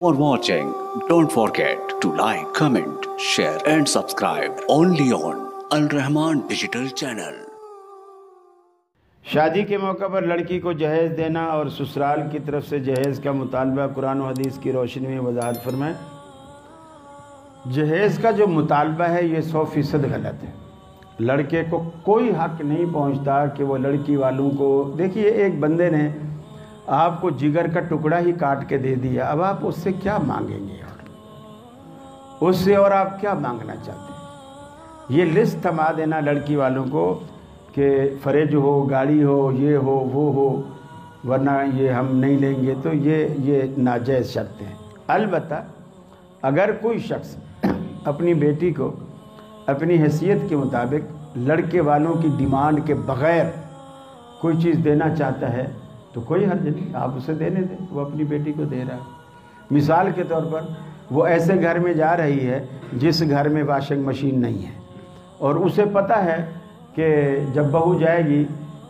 For watching, don't forget to like, comment, share and subscribe only on Al Rahman Digital Channel. شادی کے موقع پر لڑکی کو جہیز دینا اور سسرال کی طرف سے جہیز کا مطالبہ قرآن و حدیث کی روشنی میں وضاحت فرمائیں۔ جہیز کا جو مطالبہ ہے یہ 100% غلط ہے۔ لڑکے کو کوئی حق نہیں پہنچتا کہ وہ لڑکی والوں کو، دیکھیے ایک بندے نے آپ کو جگر کا ٹکڑا ہی کاٹ کے دے دیا، اب آپ اس سے کیا مانگیں گے؟ اور اس سے اور آپ کیا مانگنا چاہتے ہیں؟ یہ لسٹ تھما دینا لڑکی والوں کو کہ فریج ہو، گاڑی ہو، یہ ہو، وہ ہو، ورنہ یہ ہم نہیں لیں گے، تو یہ ناجائز شرط ہیں۔ البتہ اگر کوئی شخص اپنی بیٹی کو اپنی حیثیت کے مطابق لڑکے والوں کی ڈیمانڈ کے بغیر کوئی چیز دینا چاہتا ہے تو کوئی حرج نہیں، آپ اسے دینے دیں، وہ اپنی بیٹی کو دے رہا ہے۔ مثال کے طور پر وہ ایسے گھر میں جا رہی ہے جس گھر میں واشنگ مشین نہیں ہے، اور اسے پتہ ہے کہ جب بہو جائے گی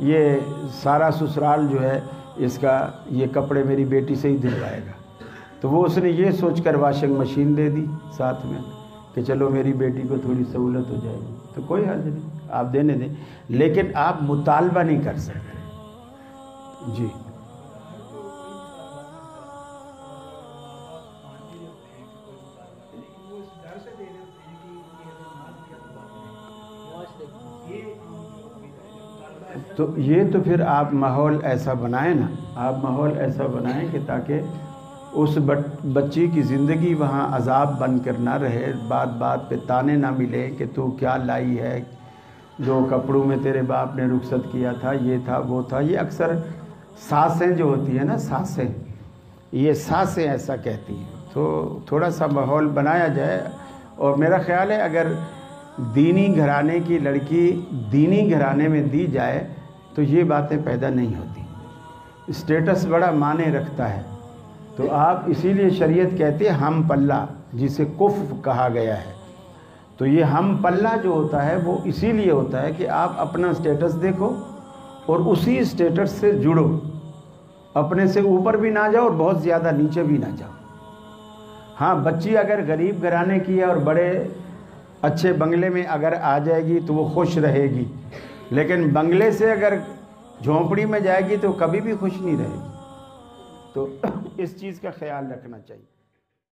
یہ سارا سسرال جو ہے اس کا یہ کپڑے میری بیٹی سے ہی دلوائے گا، تو وہ اس نے یہ سوچ کر واشنگ مشین دے دی ساتھ میں کہ چلو میری بیٹی کو تھوڑی سہولت ہو جائے گی، تو کوئی حرج نہیں، آپ دینے دیں، لیکن آپ مطالبہ نہیں کر سکتے۔ جی تو یہ تو پھر آپ ماحول ایسا بنائیں نا، آپ ماحول ایسا بنائیں کہ تاکہ اس بچی کی زندگی وہاں عذاب بن کر نہ رہے، بات بات پہ تانے نہ ملے کہ تو کیا لائی ہے، جو کپڑوں میں تیرے باپ نے رخصت کیا تھا، یہ تھا وہ تھا۔ یہ اکثر ساسیں جو ہوتی ہیں نا، ساسیں، یہ ساسیں ایسا کہتی ہیں، تو تھوڑا سا ماحول بنایا جائے۔ اور میرا خیال ہے اگر دینی گھرانے کی لڑکی دینی گھرانے میں دی جائے تو یہ باتیں پیدا نہیں ہوتی، اسٹیٹس بڑا معنی رکھتا ہے۔ تو آپ اسی لیے شریعت کہتی ہے ہم پلہ، جسے کف کہا گیا ہے، تو یہ ہم پلہ جو ہوتا ہے وہ اسی لیے ہوتا ہے کہ آپ اپنا سٹیٹس دیکھو اور اسی سٹیٹس سے جڑو، اپنے سے اوپر بھی نہ جاؤ اور بہت زیادہ نیچے بھی نہ جاؤ۔ ہاں بچی اگر غریب گھرانے کی ہے اور بڑے اچھے بنگلے میں اگر آ جائے گی تو وہ خوش رہے گی، لیکن بنگلے سے اگر جھونپڑی میں جائے گی تو کبھی بھی خوش نہیں رہے گی، تو اس چیز کا خیال رکھنا چاہیے۔